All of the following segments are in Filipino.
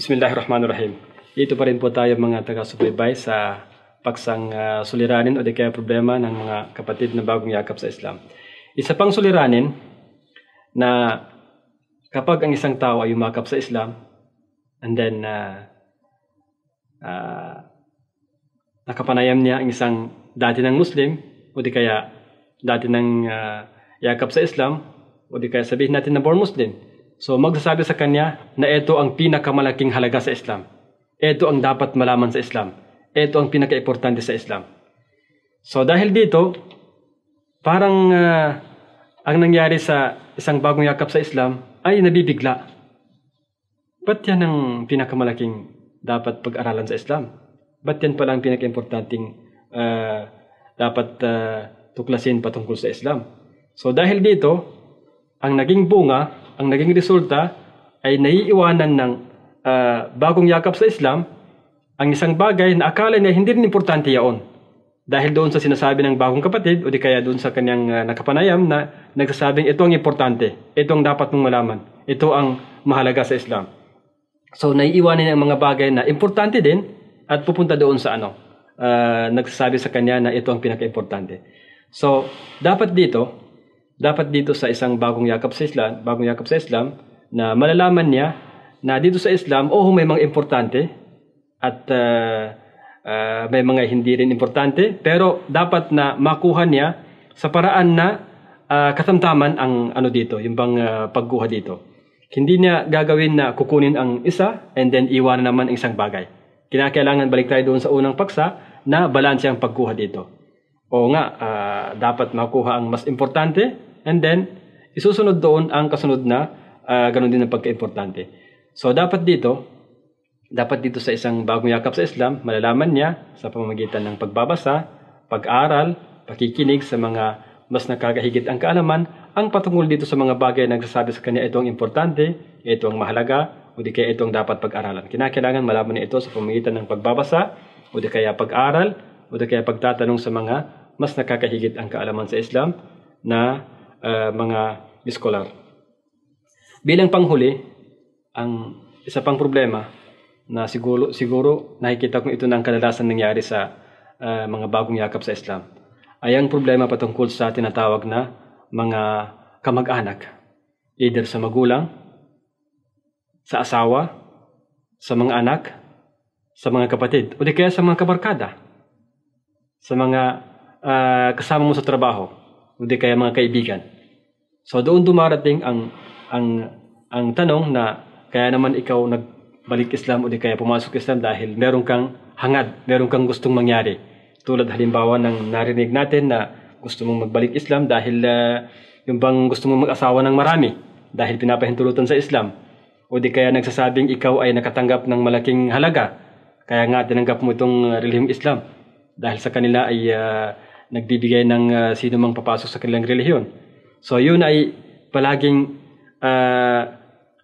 Bismillahirrahmanirrahim. Dito pa rin po tayo mga taga-subaybay sa paksang suliranin o di kaya problema ng mga kapatid na bagong yakap sa Islam. Isa pang suliranin na kapag ang isang tao ay yumakap sa Islam and then nakapanayam niya ang isang dati ng Muslim o di kaya dati ng yakap sa Islam o di kaya sabihin natin na born Muslim. So magsasabi sa kanya na ito ang pinakamalaking halaga sa Islam. Ito ang dapat malaman sa Islam. Ito ang pinaka-importante sa Islam. So dahil dito, parang ang nangyari sa isang bagong yakap sa Islam ay nabibigla. Ba't yan ang pinakamalaking dapat pag-aralan sa Islam? Ba't yan pala ang pinaka-importanting dapat tuklasin patungkol sa Islam? So dahil dito, ang naging bunga, ang naging resulta ay naiiwanan ng bagong yakap sa Islam ang isang bagay na akala niya hindi rin importante yaon. Dahil doon sa sinasabi ng bagong kapatid o di kaya doon sa kanyang nakapanayam na nagsasabing ito ang importante, ito ang dapat mong malaman, ito ang mahalaga sa Islam. So naiiwanan niya ang mga bagay na importante din at pupunta doon sa nagsasabi sa kanya na ito ang pinaka-importante. So dapat dito sa isang bagong yakap sa Islam na malalaman niya na dito sa Islam, may mga importante at may mga hindi rin importante, pero dapat na makuha niya sa paraan na katamtaman ang dito, yung bang pagkuha dito. Hindi niya gagawin na kukunin ang isa and then iwanan naman ang isang bagay. Kinakailangan balik tayo doon sa unang paksa na balanse ang pagkuha dito. O nga, dapat makuha ang mas importante and then isusunod doon ang kasunod na ganun din ang pagka-importante. So dapat dito sa isang bagong yakap sa Islam, malalaman niya sa pamamagitan ng pagbabasa, pag-aral, pakikinig sa mga mas nakakahigit ang kaalaman, ang patungkol dito sa mga bagay na nagsasabi sa kanya ito ang importante, ito ang mahalaga, o di kaya ito ang dapat pag-aralan. Kinakailangan malaman niya ito sa pamamagitan ng pagbabasa, o di kaya pag-aral, o di kaya pagtatanong sa mga mas nakakahigit ang kaalaman sa Islam na mga iskolar. Bilang panghuli, ang isa pang problema na siguro nakikita kong ito na ang kadalasan nangyari sa mga bagong yakap sa Islam ay ang problema patungkol sa tinatawag na mga kamag-anak, either sa magulang, sa asawa, sa mga anak, sa mga kapatid, o di kaya sa mga kabarkada, sa mga kasama mo sa trabaho, o di kaya mga kaibigan. So doon dumarating ang tanong na kaya naman ikaw nagbalik Islam o di kaya pumasok Islam dahil meron kang hangad, meron kang gustong mangyari. Tulad halimbawa ng narinig natin na gusto mong magbalik Islam dahil yung bang gusto mong mag-asawa ng marami dahil pinapahintulutan sa Islam. O di kaya nagsasabing ikaw ay nakatanggap ng malaking halaga kaya nga tinanggap mo itong relihiyong Islam dahil sa kanila ay nagbibigay ng sino mang papasok sa kanilang relihiyon. So yun ay palaging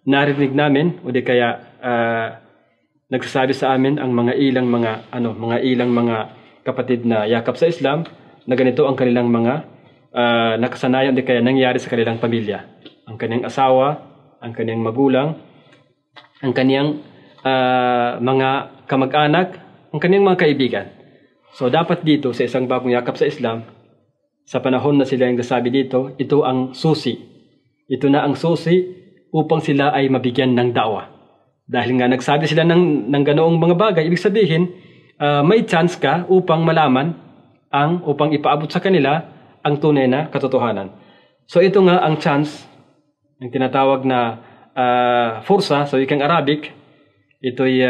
narinig namin o di kaya nagsasabi sa amin ang mga ilang mga kapatid na yakap sa Islam na ganito ang kanilang mga nakasanayan o di kaya nangyari sa kanilang pamilya. Ang kanyang asawa, ang kanyang magulang, ang kanyang mga kamag-anak, ang kanyang mga kaibigan. So dapat dito sa isang bagong yakap sa Islam, sa panahon na sila yung nasabi dito, ito ang susi. Ito na ang susi upang sila ay mabigyan ng da'wah. Dahil nga nagsabi sila ng ganoong mga bagay, ibig sabihin, may chance ka upang malaman, upang ipaabot sa kanila ang tunay na katotohanan. So ito nga ang chance, ng tinatawag na forsa sa wikang Arabic, ito'y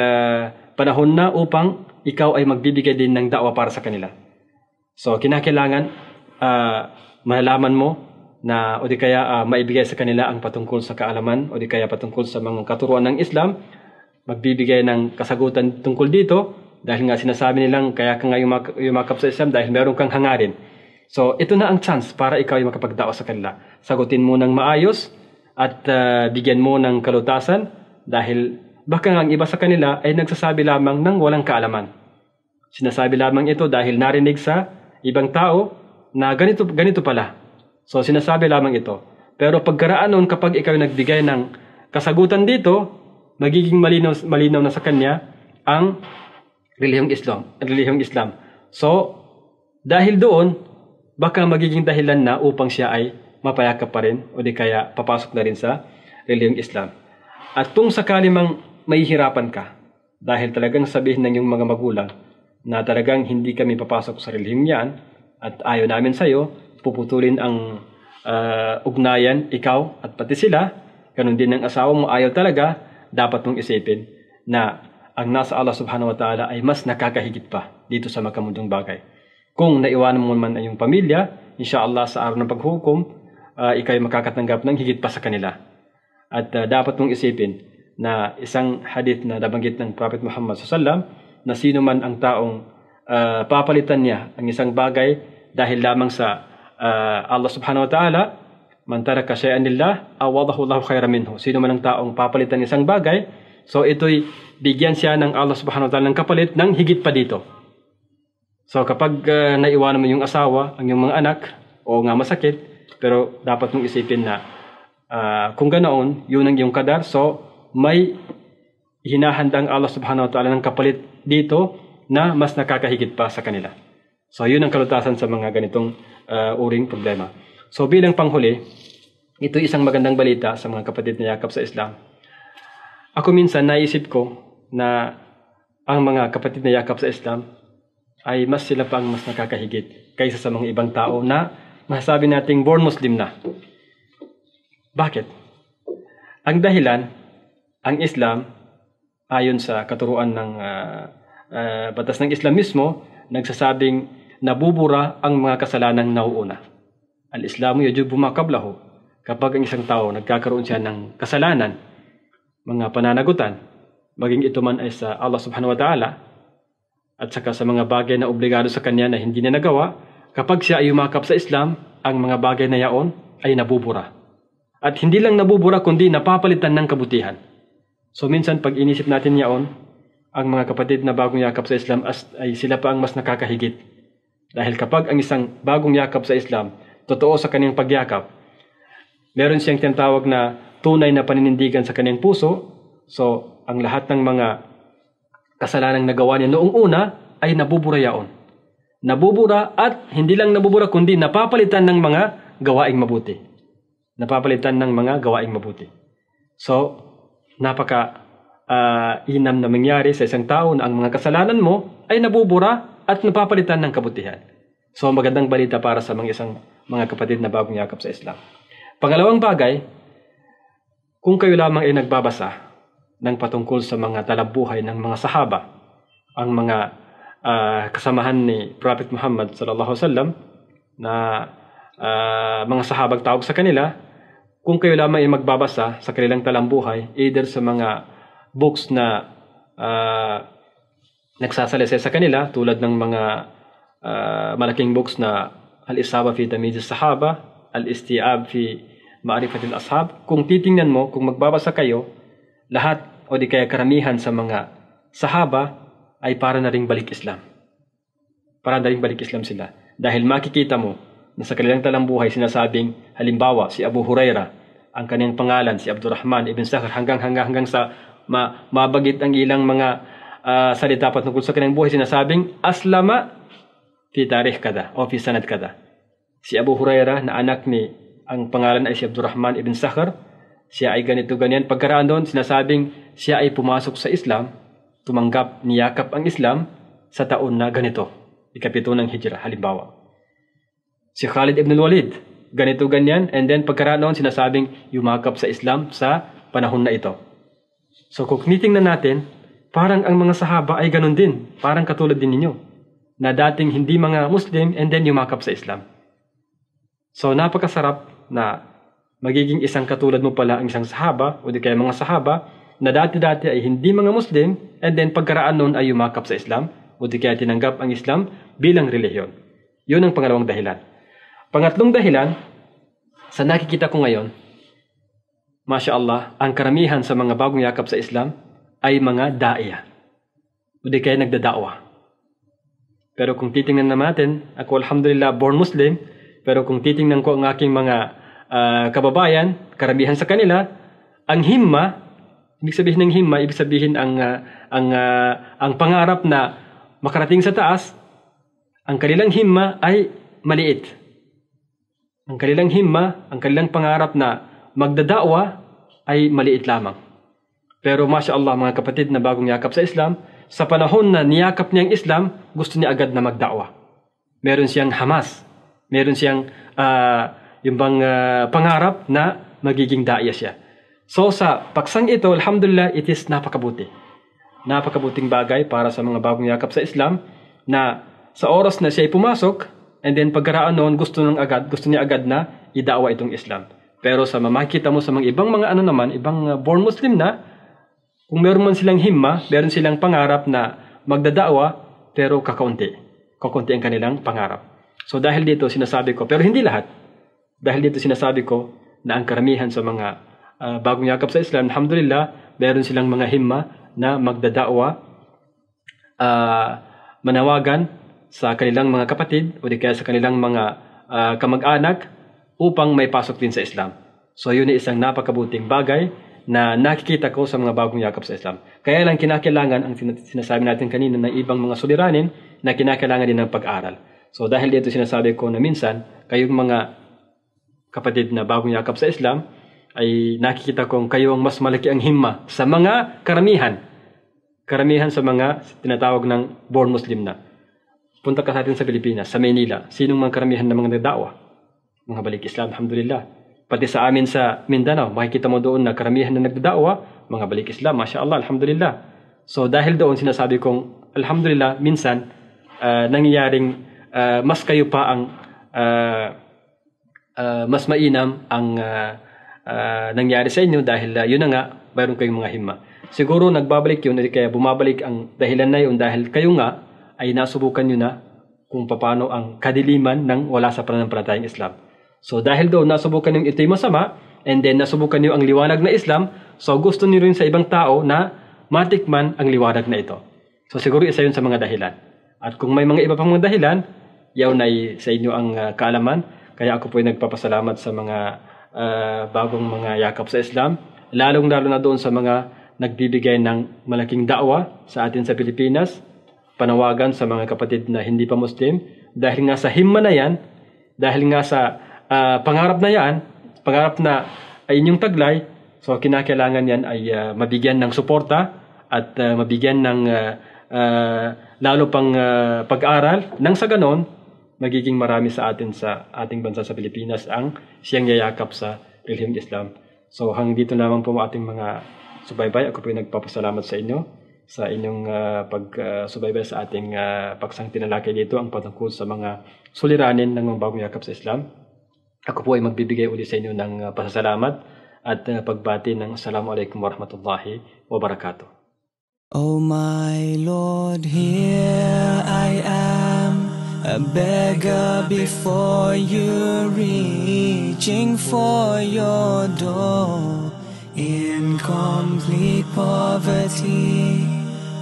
panahon na upang ikaw ay magbibigay din ng da'wah para sa kanila. So kinakailangan malalaman mo na o di kaya maibigay sa kanila ang patungkol sa kaalaman o di kaya patungkol sa mga katuruan ng Islam, magbibigay ng kasagutan tungkol dito dahil nga sinasabi nilang kaya ka nga yumakap sa Islam dahil meron kang hangarin. So ito na ang chance para ikaw ay makapagdao sa kanila. Sagutin mo ng maayos at bigyan mo ng kalutasan dahil baka nga ang iba sa kanila ay nagsasabi lamang ng walang kaalaman. Sinasabi lamang ito dahil narinig sa ibang tao na ganito pala. So sinasabi lamang ito. Pero pagkaraan nun kapag ikaw nagbigay ng kasagutan dito, magiging malinaw na sa kanya ang relihiyong Islam. So, dahil doon, baka magiging dahilan na upang siya ay mapayakap pa rin o di kaya papasok na rin sa relihiyong Islam. At kung sakali mang mahihirapan ka, dahil talagang sabihin ng iyong mga magulang na talagang hindi kami papasok sa relihiyong yan at ayaw namin sa'yo, puputulin ang ugnayan, ikaw at pati sila, ganun din ang asawa mo, ayaw talaga, dapat mong isipin na ang nasa Allah subhanahu wa ta'ala ay mas nakakahigit pa dito sa makamundong bagay. Kung naiwanan mo man ang iyong pamilya, inshallah sa araw ng paghukom, ikaw ay makakatanggap ng higit pa sa kanila. At dapat mong isipin na isang hadith na nabanggit ng Prophet Muhammad SAW na sino man ang taong papalitan niya ang isang bagay dahil lamang sa Allah subhanahu wa ta'ala, man taraka shay'an lillah awadahu Allahu khayran minhu. Sino man ang taong papalitan ng isang bagay, so ito'y bigyan siya ng Allah subhanahu wa ta'ala ng kapalit ng higit pa dito. So kapag naiwanan mo yung asawa, ang yung mga anak, o nga masakit, pero dapat mong isipin na kung ganoon, yun ang yung kadar, so may hinahandang Allah subhanahu wa ta'ala ng kapalit dito na mas nakakahigit pa sa kanila. So yun ang kalutasan sa mga ganitong uring problema. So bilang panghuli, ito isang magandang balita sa mga kapatid na yakap sa Islam. Ako minsan naisip ko na ang mga kapatid na yakap sa Islam ay mas sila pa ang mas nakakahigit kaysa sa mga ibang tao na masasabi nating born Muslim na. Bakit? Ang dahilan, ang Islam, ayon sa katuruan ng batas ng Islamismo, nagsasabing nabubura ang mga kasalanang nauuna. Al-Islamu yajubu ma qablahu. Kapag ang isang tao nagkakaroon siya ng kasalanan, mga pananagutan, maging ito man ay sa Allah subhanahu wa ta'ala, at saka sa mga bagay na obligado sa kanya na hindi na nagawa, kapag siya ay umakap sa Islam, ang mga bagay na yaon ay nabubura. At hindi lang nabubura, kundi napapalitan ng kabutihan. So minsan pag inisip natin yaon, ang mga kapatid na bagong yakap sa Islam ay sila pa ang mas nakakahigit. Dahil kapag ang isang bagong yakap sa Islam, totoo sa kanyang pagyakap, meron siyang tinatawag na tunay na paninindigan sa kanyang puso, so ang lahat ng mga kasalanang nagawa niya noong una ay nabubura yaon. Nabubura at hindi lang nabubura kundi napapalitan ng mga gawaing mabuti. Napapalitan ng mga gawaing mabuti. So, napaka inam na mangyari sa isang tao na ang mga kasalanan mo ay nabubura at napapalitan ng kabutihan. So, magandang balita para sa mga kapatid na bagong yakap sa Islam. Pangalawang bagay, kung kayo lamang ay nagbabasa ng patungkol sa mga talabuhay ng mga sahaba, ang mga kasamahan ni Prophet Muhammad sallallahu alaihi wasallam na mga sahabang tawag sa kanila, kung kayo lamang ay magbabasa sa kanilang talambuhay, either sa mga books na nagsasalaysay sa kanila, tulad ng mga malaking books na Al-Isaba fi Tamyiz as-Sahaba, Al-Isti'ab fi Ma'rifat al-Ashab, kung titingnan mo, kung magbabasa kayo, lahat o di kaya karamihan sa mga sahaba ay para na ring balik Islam. Para na ring balik Islam sila. Dahil makikita mo na sa kanilang talambuhay sinasabing, halimbawa, si Abu Huraira, ang kanyang pangalan, si Abdurrahman ibn Sakhr, hanggang sa mabagit ang ilang mga salita patungkol sa kanyang buhay, sinasabing, aslama fi tarikh kada o fi sanad kada. Si Abu Huraira na anak ni, ang pangalan ay si Abdurrahman ibn Sakhr, siya ay ganito ganyan. Pagkaraan doon, sinasabing siya ay pumasok sa Islam, tumanggap, niyakap ang Islam sa taon na ganito, ikapito ng Hijrah, halimbawa. Si Khalid ibn Walid, ganito ganyan, and then pagkaraan doon, sinasabing yumakap sa Islam sa panahon na ito. So kung titingnan natin, parang ang mga sahaba ay ganun din, parang katulad din ninyo, na dating hindi mga Muslim and then yumakap sa Islam. So napakasarap na magiging isang katulad mo pala ang isang sahaba o di kaya mga sahaba na dati-dati ay hindi mga Muslim and then pagkaraan noon ay yumakap sa Islam o di kaya tinanggap ang Islam bilang relihiyon. Yun ang pangalawang dahilan. Pangatlong dahilan, sa nakikita ko ngayon, Masya Allah, ang karamihan sa mga bagong yakap sa Islam ay mga da'iya o di kaya nagdada'wa. Pero kung titingnan natin, ako alhamdulillah born Muslim, pero kung titingnan ko ang aking mga kababayan, karamihan sa kanila, ang himma, Ibig sabihin ng himma, ibig sabihin ang pangarap na makarating sa taas, ang kanilang himma ay maliit. Ang kanilang himma, ang kanilang pangarap na magdadakwa ay maliit lamang. Pero Masya Allah mga kapatid na bagong yakap sa Islam, sa panahon na niyakap niya ang Islam, gusto niya agad na magdakwa. Meron siyang hamas, meron siyang pangarap na magiging daya siya. So sa paksang ito, alhamdulillah, it is napakabuti. Napakabuting bagay para sa mga bagong yakap sa Islam na sa oras na siya ay pumasok, and then pagkaraan noon, gusto niya agad na idakwa itong Islam. Pero sa makikita mo sa mga ibang ibang born Muslim na, kung meron man silang himma, meron silang pangarap na magdadakwa, pero kakaunti ang kanilang pangarap. So dahil dito sinasabi ko, pero hindi lahat, dahil dito sinasabi ko na ang karamihan sa mga bagong yakap sa Islam, alhamdulillah, meron silang mga himma na magdadakwa, manawagan sa kanilang mga kapatid o di kaya sa kanilang mga kamag-anak upang may pasok din sa Islam. So yun ay isang napakabuting bagay na nakikita ko sa mga bagong yakap sa Islam. Kaya lang kinakailangan, ang sinasabi natin kanina ng ibang mga suliranin, na kinakailangan din ng pag-aral. So dahil dito sinasabi ko na minsan, kayong mga kapatid na bagong yakap sa Islam, ay nakikita kong kayo ang mas malaki ang himma sa mga karamihan sa mga tinatawag ng born Muslim na. Punta ka sa atin sa Pilipinas, sa Maynila, sinong mga karamihan ng mga nagdakwa? Mga balik Islam, alhamdulillah. Pati sa amin sa Mindanao, makikita mo doon na karamihan na nagdakwa, mga balik Islam, Masya Allah, alhamdulillah. So dahil doon sinasabi kong, alhamdulillah, minsan, nangyayaring mas kayo pa ang mas mainam ang nangyari sa inyo dahil yun na nga, mayroon kayong mga himma. Siguro nagbabalik yun, kaya bumabalik ang dahilan na yun dahil kayo nga ay nasubukan nyo na kung paano ang kadiliman ng wala sa pananampalatayang Islam. So dahil doon nasubukan nyo ito'y masama, and then nasubukan nyo ang liwanag na Islam, so gusto nyo rin sa ibang tao na matikman ang liwanag na ito. So siguro isa yun sa mga dahilan. At kung may mga iba pang mga dahilan, yaw na sa inyo ang kaalaman. Kaya ako po ay nagpapasalamat sa mga bagong mga yakap sa Islam, lalong-lalo na doon sa mga nagbibigay ng malaking da'wa sa atin sa Pilipinas, panawagan sa mga kapatid na hindi pa Muslim, dahil nga sa himma na yan, dahil nga sa pangarap na yan, pangarap na ay inyong taglay, so kinakailangan yan ay mabigyan ng suporta at mabigyan ng lalo pang pag-aral, nang sa ganon, magiging marami sa atin sa ating bansa sa Pilipinas ang siyang yayakap sa relihiyong Islam. So hanggang dito naman po ating mga subaybay. Ako po ay nagpapasalamat sa inyo sa inyong pagsubaybay sa ating paksang tinalakay dito ang patungkol sa mga suliranin ng mga bagong yakap sa Islam. Ako po ay magbibigay ulit sa inyo ng pasasalamat at pagbati ng Assalamualaikum warahmatullahi wabarakatuh. Oh my Lord, here I am, a beggar before you, reaching for your door in complete poverty.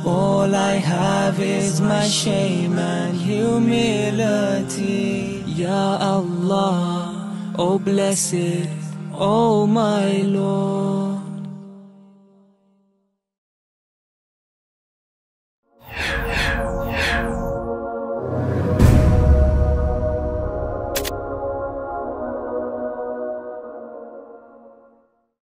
All I have is my shame and humility. Ya Allah, oh blessed, oh my Lord.